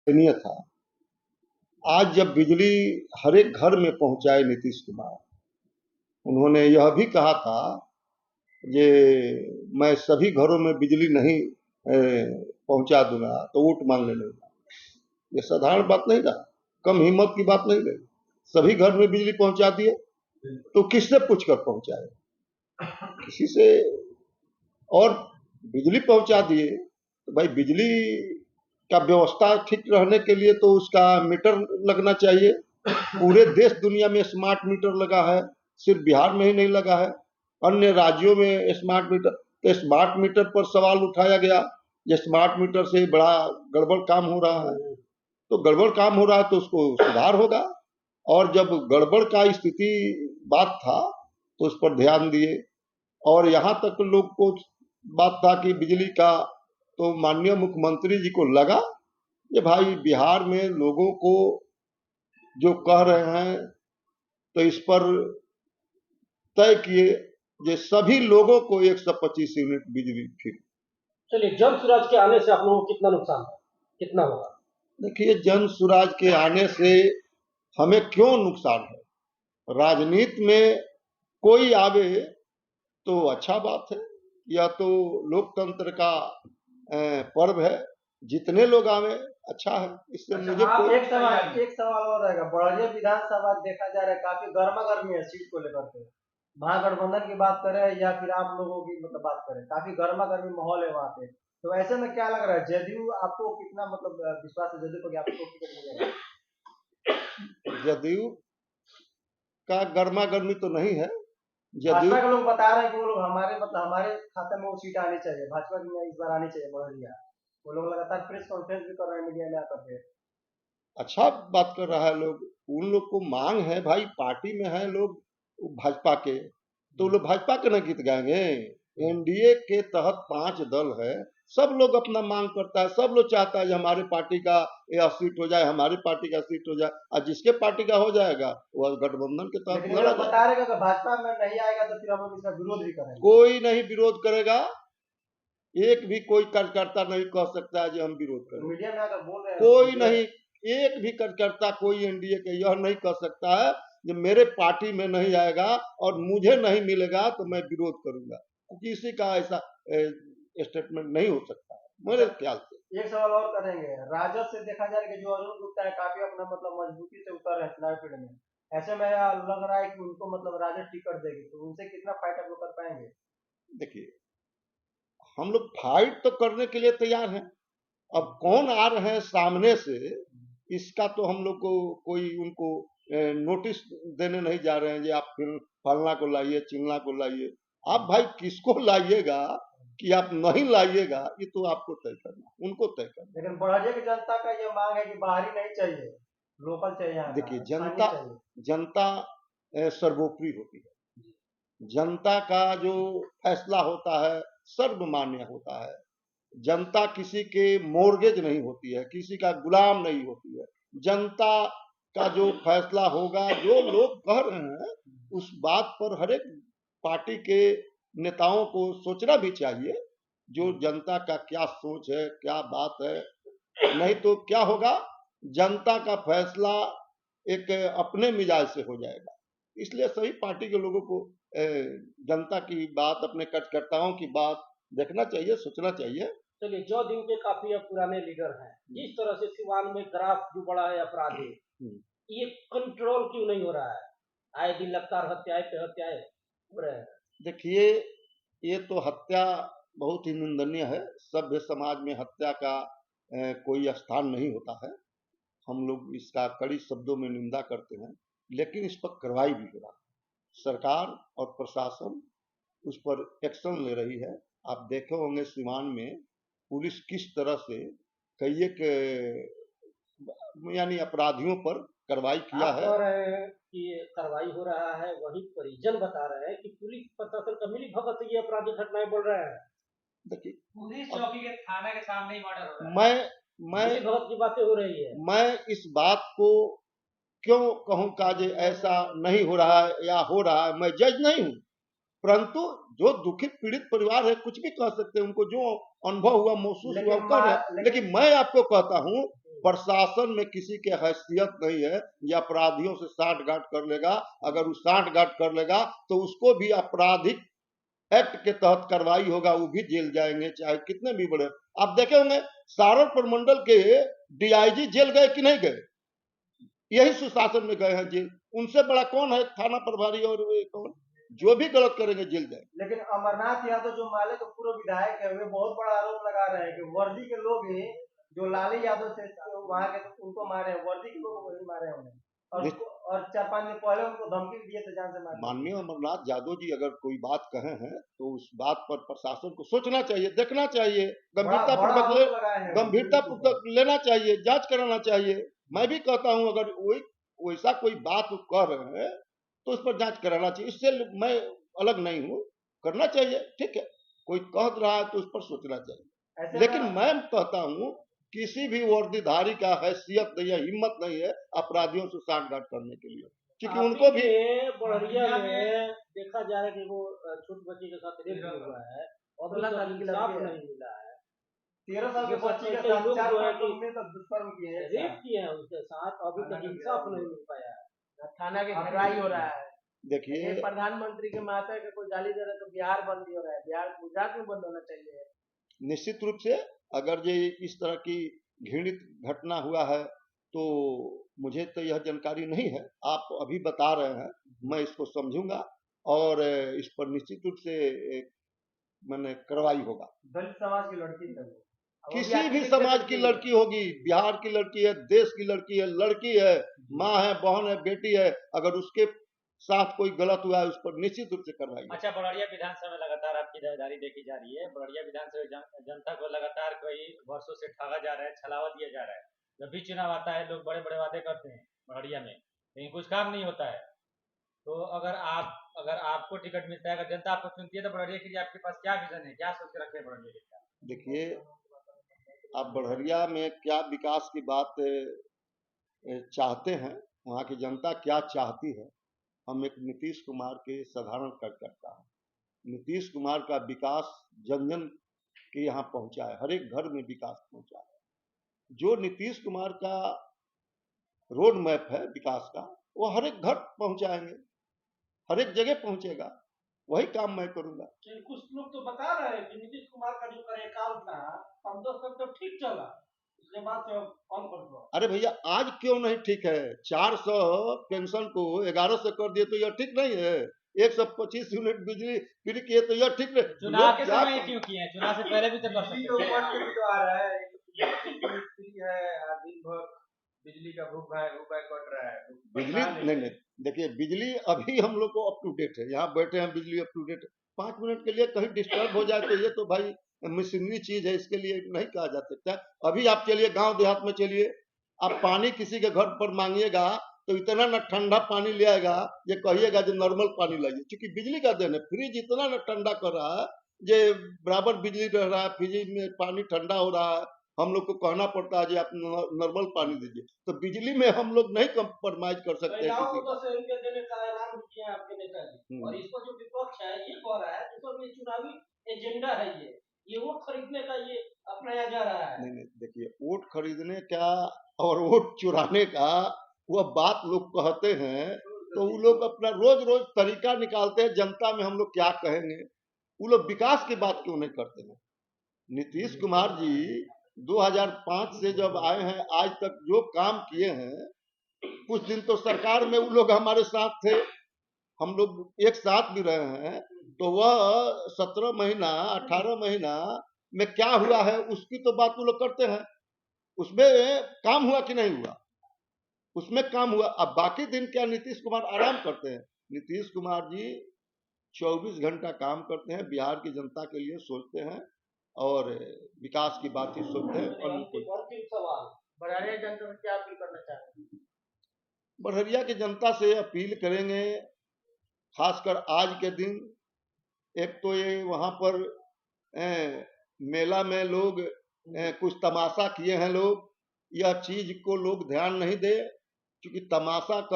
नहीं था। आज जब बिजली हर एक घर में पहुंचाए नीतीश कुमार, उन्होंने यह भी कहा था कि मैं सभी घरों में बिजली नहीं पहुंचा दूंगा तो वोट मांगने लगूंगा। ये साधारण बात नहीं रहा, कम हिम्मत की बात नहीं रही। सभी घर में बिजली पहुंचा दिए तो किससे पूछकर पहुंचाए? किसी से। और बिजली पहुंचा दिए तो भाई बिजली का व्यवस्था ठीक रहने के लिए तो उसका मीटर लगना चाहिए। पूरे देश दुनिया में स्मार्ट मीटर लगा है, सिर्फ बिहार में ही नहीं लगा है, अन्य राज्यों में स्मार्ट मीटर। तो स्मार्ट मीटर पर सवाल उठाया गया, ये स्मार्ट मीटर से बड़ा गड़बड़ काम हो रहा है। तो गड़बड़ काम हो रहा है तो उसको सुधार होगा। और जब गड़बड़ का स्थिति बात था तो उस पर ध्यान दिए। और यहाँ तक लोग को बात था कि बिजली का, तो माननीय मुख्यमंत्री जी को लगा कि भाई बिहार में लोगों को जो कह रहे हैं तो इस पर तय किए कि सभी लोगों को 125 यूनिट बिजली फ्री। चलिए, जन स्वराज के आने से आप लोगों को कितना नुकसान है, कितना होगा? देखिए, जन स्वराज के आने से हमें क्यों नुकसान है? राजनीति में कोई आवे तो अच्छा बात है, यह तो लोकतंत्र का पर्व है। जितने लोग आवे अच्छा है, इससे अच्छा, मुझे आप कोई। एक सवाल और रहेगा। बड़ौनी विधानसभा देखा जा रहा है काफी गर्मा गर्मी है सीट को लेकर के। महागठबंधन की बात करें या फिर आप लोगों की मतलब बात करें, काफी गर्मा गर्मी माहौल है वहाँ पे। तो ऐसे में क्या लग रहा है, जदयू आपको कितना मतलब विश्वास है जदयू को कि आपको टिकट मिलेगा? जदयू का गर्मा गर्मी तो नहीं है। जदयू भाजपा के लोग बता रहे हैं कि वो लोग हमारे मतलब हमारे खाते में वो सीट आनी चाहिए, भाजपा की में इस बार आनी चाहिए बड़ौनिया। वो लोग लगातार प्रेस कॉन्फ्रेंस भी कर रहे हैं मीडिया में आकर के। अच्छा बात कर रहा है लोग। उन लोग को मांग है भाई, पार्टी में है लोग भाजपा के, तो लोग भाजपा के ना गीत गाएंगे। एनडीए के तहत 5 दल है, सब लोग अपना मांग करता है, सब लोग चाहता है हमारे पार्टी का यह सीट हो जाए, हमारी पार्टी का सीट हो जाए। और जिसके पार्टी का हो जाएगा वह गठबंधन के तहत लेकिन वो लड़ा लोग जाए। बता रहे हैं कि अगर भाजपा में नहीं आएगा तो फिर हम लोग इसका विरोध भी करेंगे। कोई नहीं विरोध करेगा। एक भी कोई कार्यकर्ता नहीं कह सकता है कि हम विरोध तो करें। मीडिया में आकर बोल रहे हैं कोई नहीं, एक भी कार्यकर्ता कोई एनडीए के यह नहीं कह सकता है कि मेरे पार्टी में नहीं आएगा और मुझे नहीं मिलेगा तो मैं विरोध करूंगा। किसी का ऐसा स्टेटमेंट नहीं हो सकता है मेरे ख्याल से। एक सवाल और करेंगे। राजद से देखा जाए कि जो अरुण गुप्ता है काफी अपना मतलब मजबूती से उतर रहे हैं चुनाव फील्ड में। ऐसे में लग रहा है कि उनको मतलब राजद टिकट देगी, तो उनसे कितना फाइट आप लोग कर पाएंगे? देखिए, हम लोग फाइट तो करने के लिए तैयार हैं। अब कौन आ रहे हैं सामने से, इसका तो हम लोग को कोई उनको नोटिस देने नहीं जा रहे हैं कि आप फिर फलना को लाइए, चिंगला को लाइए। आप भाई किसको लाइएगा कि आप नहीं लाइएगा, ये तो आपको तय करना, उनको तय करना। लेकिन बड़ौनी की जनता का ये मांग है कि बाहरी नहीं चाहिए, लोकल चाहिए, यहाँ का देखिए, स्थानीय चाहिए। जनता सर्वोपरि होती है। जनता का जो फैसला होता है सर्वमान्य होता है। जनता किसी के मोर्गेज नहीं होती है, किसी का गुलाम नहीं होती है। जनता का जो फैसला होगा, जो लोग कह रहे हैं उस बात पर हर एक पार्टी के नेताओं को सोचना भी चाहिए, जो जनता का क्या सोच है, क्या बात है। नहीं तो क्या होगा, जनता का फैसला एक अपने मिजाज से हो जाएगा। इसलिए सभी पार्टी के लोगों को जनता की बात, अपने कार्यकर्ताओं की बात देखना चाहिए, सोचना चाहिए। चलिए, जो दिन के काफी अब पुराने लीडर हैं, जिस तरह से सिवान में ग्राफ जो बड़ा है अपराधी, ये कंट्रोल क्यों नहीं हो रहा है? आए दिन लगातार हत्याएं पे हत्याएं हो रहे हैं। देखिए, ये तो हत्या बहुत ही निंदनीय है। सभ्य समाज में हत्या का कोई स्थान नहीं होता है। हम लोग इसका कड़ी शब्दों में निंदा करते हैं, लेकिन इस पर कार्रवाई भी हो रहा है। सरकार और प्रशासन उस पर एक्शन ले रही है। आप देखे होंगे सिवान में पुलिस किस तरह से कई एक यानी अपराधियों पर कार्रवाई किया आप है। कह रहे हैं कि कार्रवाई हो रहा है, वही परिजन बता रहे हैं कि पुलिस प्रशासन का मिली भगत से ये अपराधी घटनाएं बढ़ रहे हैं। देखिए, पुलिस चौकी के थाना के सामने ही मर्डर हो रहा है। मिली मैं भगत की बातें हो रही है। मैं इस बात को क्यों कहूं का जे ऐसा नहीं हो रहा है या हो रहा है, मैं जज नहीं हूं। परंतु जो दुखित पीड़ित परिवार है कुछ भी कह सकते हैं, उनको जो अनुभव हुआ, महसूस हुआ, लेकिन कर रहे हैं। मा- लेकिन मैं आपको कहता हूं, प्रशासन में किसी की हैसियत नहीं है या अपराधियों से साठ-गांठ कर लेगा। अगर वो साठ-गांठ कर लेगा तो उसको भी आपराधिक एक्ट के तहत कार्रवाई होगा, वो भी जेल जाएंगे, चाहे कितने भी बड़े। आप देखे होंगे सारण प्रमंडल के डीआईजी जेल गए कि नहीं गए? यही सुशासन में गए हैं जेल। उनसे बड़ा कौन है थाना प्रभारी? और वे कौन जो भी गलत करेंगे जेल जाए। लेकिन अमरनाथ यादव जो माले के पूर्व विधायक है, वे बहुत बड़ा आरोप लगा रहे हैं कि वर्दी के लोग ही जो लाली यादव थे वहां के, उनको मारे हैं, वर्दी के लोग वही मारे हैं उन्हें। और 4-5 दिन पहले उनको धमकी दिए थे जान से मारने की। माननीय अमरनाथ यादव जी अगर कोई बात कहे हैं तो उस बात पर प्रशासन को सोचना चाहिए, देखना चाहिए, बड़ा गंभीरता बड़ा पूर्वक आरोप लगाए हैं गंभीरता पुलिस के ऊपर। पूर्वक लेना चाहिए, जांच कराना चाहिए। मैं भी कहता हूं अगर वही वैसा कोई बात वो कह रहे हैं तो उस पर जांच कराना चाहिए। इससे मैं अलग नहीं हूं, करना चाहिए, ठीक है। कोई कह रहा है तो उस पर सोचना चाहिए। ऐसे लेकिन में मैं कहता हूं किसी भी वर्दीधारी का हैसियत नहीं है, हिम्मत नहीं है अपराधियों से साठ-गांठ करने के लिए, क्योंकि आप उनको ही भी के बढ़िया में देखा जा रहा है कि वो छोटी बच्ची के साथ रेप भी हुआ है और अभी 16 तक साल की इंसाफ लड़की है। नहीं मिला है। 13 साल ये की सब बच्ची के कई साथ लोग जो है 4-5 कि लोग मिलकर दुष्कर्म किए हैं एक रेप साथ। किए हैं उसके साथ, अभी तक इंसाफ नहीं मिल पाया है। थाना के घेराई हो रहा है। देखिए ये प्रधानमंत्री के माता के कोई गाली दे रहा है तो बिहार बंद ही हो रहा है। बिहार गुजरात में बंद होना चाहिए। निश्चित रूप से अगर ये इस तरह की घृणित घटना हुआ है तो मुझे तो यह जानकारी नहीं है, आप अभी बता रहे हैं, मैं इसको समझूंगा और इस पर निश्चित रूप से मैंने कार्रवाई होगा। दलित समाज की लड़की थी वो। किसी भी समाज की लड़की होगी, बिहार की लड़की है, देश की लड़की है, माँ है, बहन है, बेटी है, अगर उसके साथ कोई गलत हुआ है उस पर निश्चित रूप से कार्रवाई होगी। अच्छा, बड़ौरिया विधानसभा में लगातार आपकी दावेदारी देखी जा रही है। बड़ौरिया विधानसभा जनता को लगातार कई वर्षों से ठगा जा रहा है, छलावा दिया जा रहा है। जब भी चुनाव आता है लोग बड़े बड़े वादे करते हैं बड़ौरिया में, लेकिन कुछ काम नहीं होता है। तो अगर आपको टिकट मिलता है, अगर जनता आपको चुनती है, तो बड़ौरिया के लिए आपके पास क्या विजन है, क्या सोच के रखे हैं बड़ौरिया के लिए? देखिए, आप बड़हरिया में क्या विकास की बात चाहते हैं, वहाँ की जनता क्या चाहती है, हम एक नीतीश कुमार के साधारण कार्यकर्ता हैं। नीतीश कुमार का विकास जन जन के यहाँ पहुंचा है, हर एक घर में विकास पहुंचा है। जो नीतीश कुमार का रोड मैप है विकास का, वो हर एक घर पहुंचाएंगे, हर एक जगह पहुंचेगा, वही काम मैं करूंगा। कुछ लोग तो बता रहे हैं कि नीतीश कुमार का जो कार्यकाल था 15 तक तो ठीक चला, उसके बाद से कौन कर दो। अरे भैया आज क्यों नहीं ठीक है? 400 पेंशन को 1100 कर दिए तो यह ठीक नहीं है? 125 यूनिट बिजली फ्री किए तो यह ठीक नहीं? चुनाव के समय क्यों किए हैं? चुनाव से पहले भी तो कर बिजली सकते के थे। ऊपर से भी तो आ रहा है, फ्री है, दिन भर बिजली का भूख कट रहा है। बिजली नहीं, देखिए बिजली अभी हम लोग को अप टू डेट है, यहाँ बैठे हैं बिजली अप टू डेट। 5 मिनट के लिए कहीं डिस्टर्ब हो जाए तो ये तो भाई मशीनरी चीज है, इसके लिए नहीं कहा जा सकता। अभी आप चलिए गांव देहात में चलिए, आप पानी किसी के घर पर मांगिएगा तो इतना न ठंडा पानी ले आएगा, ये कहिएगा जो नॉर्मल पानी लाइए, क्योंकि बिजली का देन है। फ्रिज इतना न ठंडा कर रहा है जे बराबर बिजली रह रहा है, फ्रिज में पानी ठंडा हो रहा है, हम लोग को कहना पड़ता है जी आप नॉर्मल पानी दीजिए। तो बिजली में हम लोग नहीं कंप्रोमाइज कर सकते हैं महिलाओं किसी को 10 एमपी देने का ऐलान भी किया आपके नेताजी, और इस पर जो विपक्ष है ये कह रहा है कि सब ये चुनावी एजेंडा है, ये वोट खरीदने का ये अपनाया जा रहा है। नहीं, देखिए वोट खरीदने का और वोट चुराने का वह बात लोग कहते हैं, तो वो लोग अपना रोज रोज तरीका निकालते हैं जनता में हम लोग क्या कहेंगे। वो लोग विकास की बात क्यों नहीं करते हैं? नीतीश कुमार जी 2005 से जब आए हैं आज तक जो काम किए हैं, कुछ दिन तो सरकार में वो लोग हमारे साथ थे, हम लोग एक साथ भी रहे हैं, तो वह 17 महीना 18 महीना में क्या हुआ है उसकी तो बात वो लोग करते हैं, उसमें काम हुआ कि नहीं हुआ, उसमें काम हुआ। अब बाकी दिन क्या नीतीश कुमार आराम करते हैं? नीतीश कुमार जी 24 घंटा काम करते हैं, बिहार की जनता के लिए सोचते हैं और विकास की बात ही सोचते हैं। और अंतिम सवाल, बड़ौरिया जनता से क्या अपील करना चाहते हैं? बड़हरिया की जनता से अपील करेंगे, खासकर आज के दिन, एक तो ये वहां पर मेला में लोग कुछ तमाशा किए हैं लोग, यह चीज को लोग ध्यान नहीं दे, क्योंकि तमाशा कर